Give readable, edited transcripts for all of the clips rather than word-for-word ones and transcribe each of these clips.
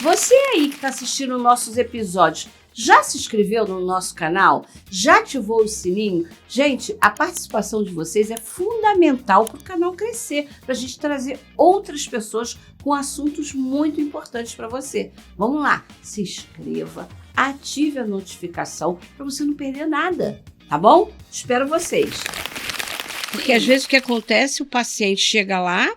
Você aí que está assistindo nossos episódios, já se inscreveu no nosso canal? Já ativou o sininho? Gente, a participação de vocês é fundamental para o canal crescer, para a gente trazer outras pessoas com assuntos muito importantes para você. Vamos lá, se inscreva, ative a notificação para você não perder nada, tá bom? Espero vocês. Porque às vezes o que acontece, o paciente chega lá,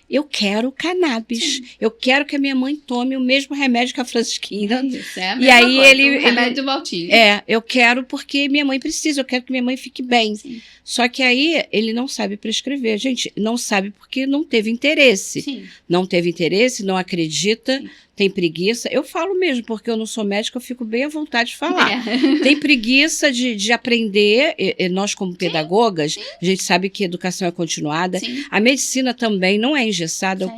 eu quero cannabis. Sim. Eu quero que a minha mãe tome o mesmo remédio que a Francisquina. Isso, é a E aí coisa, ele remédio do Valtinho. eu quero porque minha mãe precisa, eu quero que minha mãe fique bem. Sim. Só que aí ele não sabe prescrever. Gente, não sabe porque não teve interesse. Sim. Não teve interesse, não acredita, Sim. tem preguiça. Eu falo mesmo, porque eu não sou médica, eu fico bem à vontade de falar. Tem preguiça de aprender. E nós, como pedagogas, a gente sabe que educação é continuada. Sim. A medicina também não é engessada.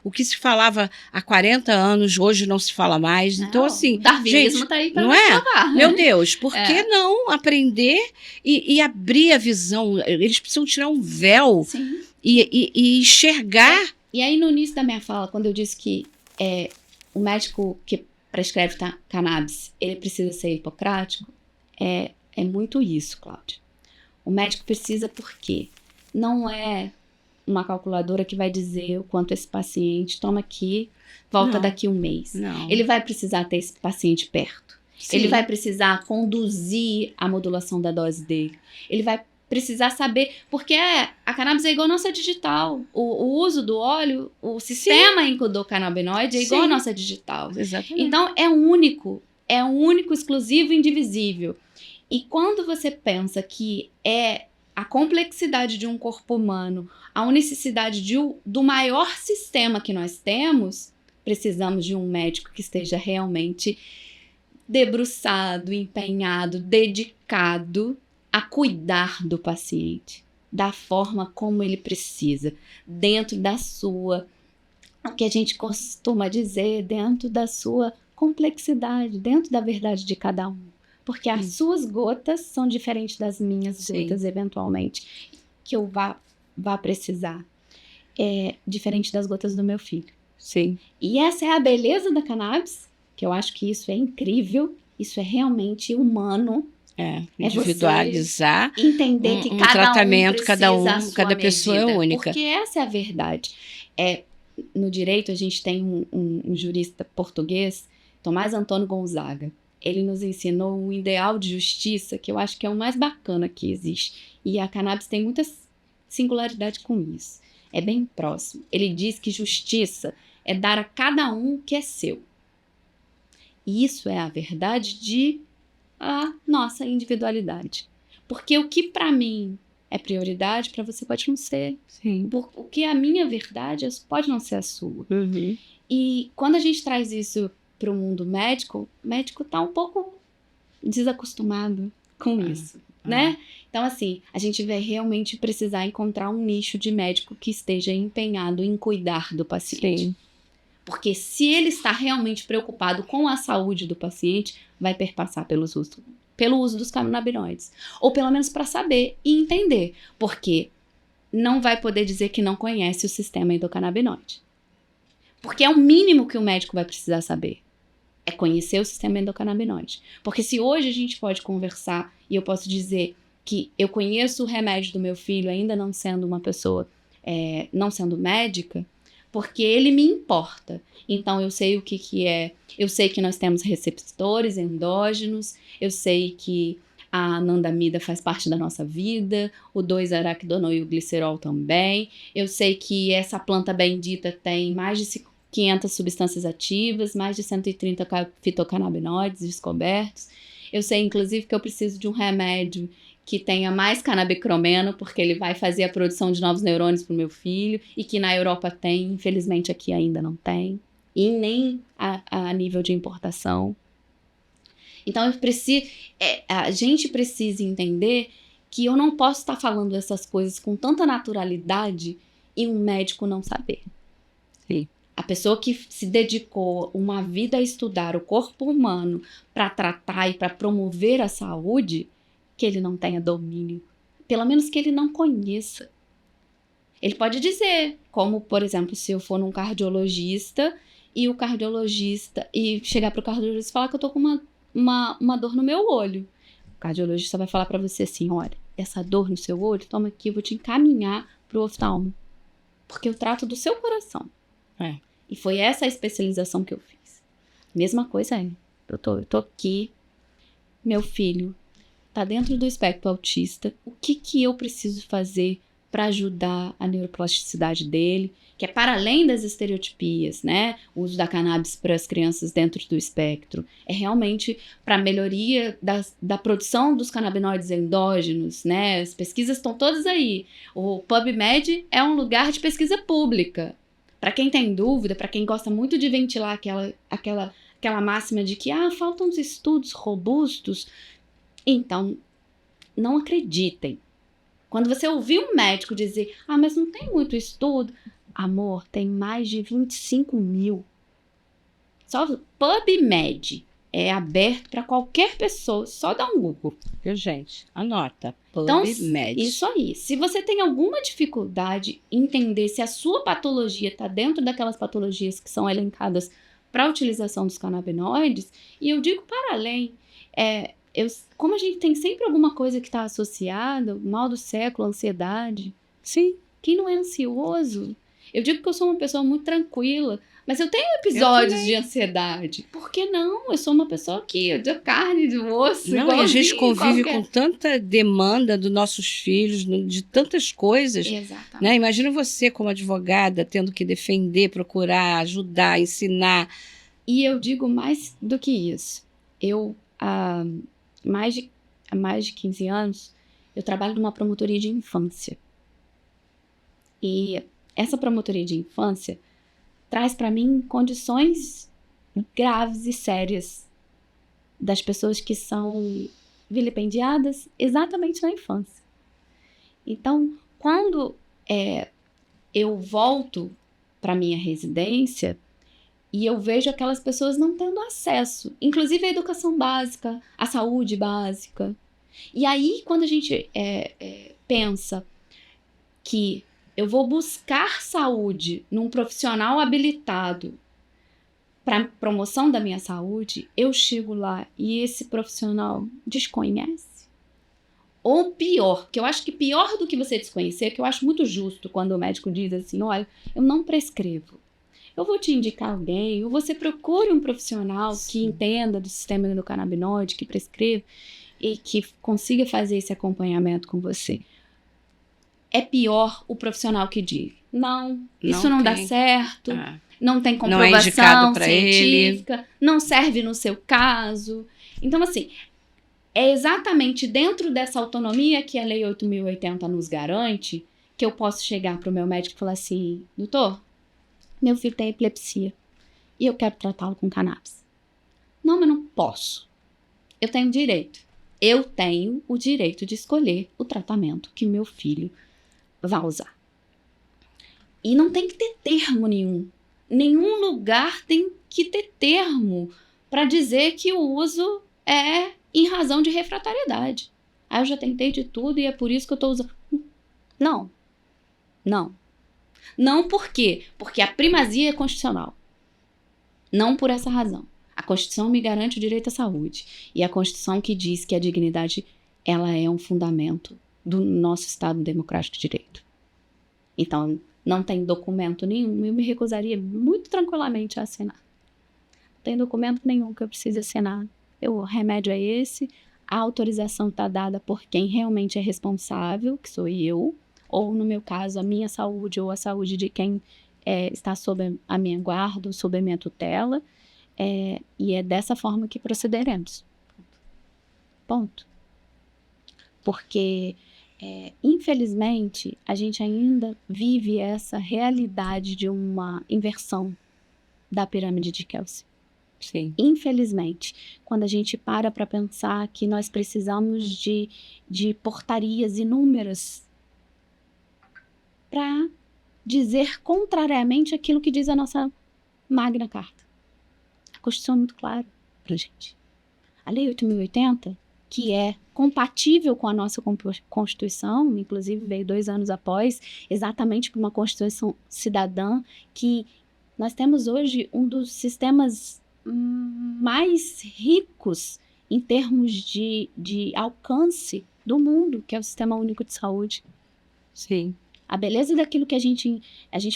O que se falava há 40 anos, hoje não se fala mais. Não, Então, assim, darwinismo gente, tá aí pra não nos é? salvar. Meu Deus, por que não aprender e abrir a visão? Eles precisam tirar um véu e enxergar. E aí, no início da minha fala, quando eu disse que o médico que prescreve cannabis, ele precisa ser hipocrático, é muito isso, Cláudia. O médico precisa porque não é uma calculadora que vai dizer o quanto esse paciente toma aqui, volta daqui um mês. Não. Ele vai precisar ter esse paciente perto. Sim. Ele vai precisar conduzir a modulação da dose dele. Ele vai precisar saber, porque a cannabis é igual a nossa digital. O uso do óleo, o sistema endocannabinoide é igual a nossa digital. Exatamente. Então, é único, exclusivo e indivisível. E quando você pensa que é a complexidade de um corpo humano, a unicidade do maior sistema que nós temos, precisamos de um médico que esteja realmente debruçado, empenhado, dedicado a cuidar do paciente da forma como ele precisa, dentro da sua, o que a gente costuma dizer, dentro da sua complexidade, dentro da verdade de cada um. Porque as suas gotas são diferentes das minhas gotas, eventualmente, que eu vá precisar. É diferente das gotas do meu filho. Sim. E essa é a beleza da cannabis, que eu acho que isso é incrível, isso é realmente humano. Individualizar, entender que cada tratamento, um cada pessoa é única. Porque essa é a verdade. No direito, a gente tem um jurista português, Tomás Antônio Gonzaga. Ele nos ensinou um ideal de justiça que eu acho que é o mais bacana que existe. E a cannabis tem muita singularidade com isso. É bem próximo. Ele diz que justiça é dar a cada um o que é seu. E isso é a verdade a nossa individualidade. Porque o que para mim é prioridade, para você pode não ser. Sim. O que é a minha verdade pode não ser a sua. Uhum. E quando a gente traz isso para o mundo médico, o médico está um pouco desacostumado com isso, né? Então, assim, a gente vai realmente precisar encontrar um nicho de médico que esteja empenhado em cuidar do paciente. Sim. Porque se ele está realmente preocupado com a saúde do paciente, vai perpassar pelo uso dos canabinoides. Ou pelo menos para saber e entender. Porque não vai poder dizer que não conhece o sistema endocannabinoide. Porque é o mínimo que o médico vai precisar saber. É conhecer o sistema endocannabinoide. Porque se hoje a gente pode conversar e eu posso dizer que eu conheço o remédio do meu filho ainda não sendo uma pessoa, não sendo médica, porque ele me importa. Então, eu sei o que é. Eu sei que nós temos receptores endógenos, eu sei que a anandamida faz parte da nossa vida, o 2-araquidonoilglicerol também. Eu sei que essa planta bendita tem mais de 500 substâncias ativas, mais de 130 fitocannabinoides descobertos. Eu sei, inclusive, que eu preciso de um remédio que tenha mais canabicromeno, porque ele vai fazer a produção de novos neurônios para o meu filho, e que na Europa tem, infelizmente aqui ainda não tem, e nem a nível de importação. Então, a gente precisa entender que eu não posso estar falando essas coisas com tanta naturalidade e um médico não saber. Sim. A pessoa que se dedicou uma vida a estudar o corpo humano para tratar e para promover a saúde, que ele não tenha domínio, pelo menos que ele não conheça. Ele pode dizer, como, por exemplo, se eu for num cardiologista e o cardiologista, e chegar pro cardiologista e falar que eu tô com uma dor no meu olho. O cardiologista vai falar pra você assim, olha, essa dor no seu olho, toma aqui, eu vou te encaminhar pro oftalmo. Porque eu trato do seu coração. E foi essa a especialização que eu fiz. Mesma coisa é, eu tô aqui, meu filho tá dentro do espectro autista, o que eu preciso fazer para ajudar a neuroplasticidade dele, que é para além das estereotipias, né? O uso da cannabis para as crianças dentro do espectro. É realmente para a melhoria da produção dos canabinoides endógenos, né? As pesquisas estão todas aí. O PubMed é um lugar de pesquisa pública. Para quem tem dúvida, para quem gosta muito de ventilar aquela máxima de que faltam os estudos robustos, então, não acreditem. Quando você ouvir um médico dizer, mas não tem muito estudo. Amor, tem mais de 25 mil. Só PubMed é aberto para qualquer pessoa. Só dá um Google. Viu, gente? Anota. PubMed. Então, isso aí. Se você tem alguma dificuldade em entender se a sua patologia está dentro daquelas patologias que são elencadas para a utilização dos canabinoides, e eu digo para além, como a gente tem sempre alguma coisa que está associada, mal do século, ansiedade. Sim. Quem não é ansioso? Eu digo que eu sou uma pessoa muito tranquila, mas eu tenho episódios de ansiedade. Por que não? Eu sou uma pessoa de carne, de osso. Não, e a gente convive com tanta demanda dos nossos filhos, de tantas coisas. Exatamente. Né? Imagina você como advogada, tendo que defender, procurar, ajudar, ensinar. E eu digo mais do que isso. Há mais de 15 anos, eu trabalho numa promotoria de infância. E essa promotoria de infância traz para mim condições graves e sérias das pessoas que são vilipendiadas exatamente na infância. Então, quando eu volto para minha residência, e eu vejo aquelas pessoas não tendo acesso, inclusive à educação básica, à saúde básica. E aí, quando a gente pensa que eu vou buscar saúde num profissional habilitado para promoção da minha saúde, eu chego lá e esse profissional desconhece. Ou pior, que eu acho que pior do que você desconhecer, que eu acho muito justo quando o médico diz assim, olha, eu não prescrevo. Eu vou te indicar alguém, ou você procure um profissional que entenda do sistema endocannabinoide, que prescreva e que consiga fazer esse acompanhamento com você. É pior o profissional que diz, isso não dá certo, não tem comprovação científica, não serve no seu caso. Então, assim, é exatamente dentro dessa autonomia que a Lei 8.080 nos garante que eu posso chegar para o meu médico e falar assim, doutor, meu filho tem epilepsia e eu quero tratá-lo com cannabis. Não, mas não posso. Eu tenho direito. Eu tenho o direito de escolher o tratamento que meu filho vai usar. E não tem que ter termo nenhum. Nenhum lugar tem que ter termo para dizer que o uso é em razão de refratariedade. Eu já tentei de tudo e é por isso que eu estou usando. Não. Não por quê? Porque a primazia é constitucional. Não por essa razão. A Constituição me garante o direito à saúde. E a Constituição que diz que a dignidade ela é um fundamento do nosso Estado democrático de direito. Então, não tem documento nenhum. Eu me recusaria muito tranquilamente a assinar. Não tem documento nenhum que eu precise assinar. O remédio é esse. A autorização está dada por quem realmente é responsável, que sou eu. Ou, no meu caso, a minha saúde ou a saúde de quem está sob a minha guarda ou sob a minha tutela. E é dessa forma que procederemos. Ponto. Porque, infelizmente, a gente ainda vive essa realidade de uma inversão da pirâmide de Kelsey. Sim. Infelizmente, quando a gente para pensar que nós precisamos de portarias inúmeras para dizer contrariamente aquilo que diz a nossa Magna Carta. A Constituição é muito clara para a gente. A Lei 8.080, que é compatível com a nossa Constituição, inclusive veio 2 anos após, exatamente por uma Constituição cidadã que Nós temos hoje um dos sistemas mais ricos em termos de alcance do mundo, que é o Sistema Único de Saúde. Sim. A beleza daquilo que a gente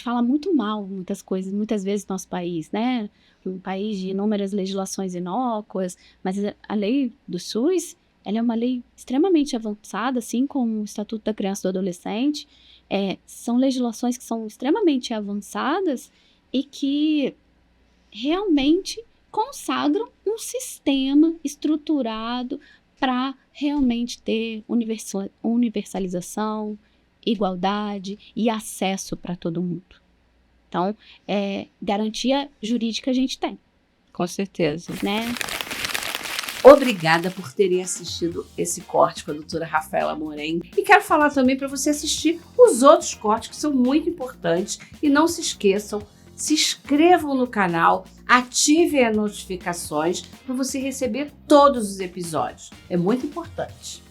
fala muito mal, muitas vezes no nosso país, né? Um país de inúmeras legislações inócuas, mas a lei do SUS, ela é uma lei extremamente avançada, assim como o Estatuto da Criança e do Adolescente. São legislações que são extremamente avançadas e que realmente consagram um sistema estruturado para realmente ter universalização, igualdade e acesso para todo mundo. Então, garantia jurídica a gente tem. Com certeza. Né? Obrigada por terem assistido esse corte com a doutora Rafaela Moren. E quero falar também para você assistir os outros cortes que são muito importantes. E não se esqueçam, se inscrevam no canal, ativem as notificações para você receber todos os episódios. É muito importante.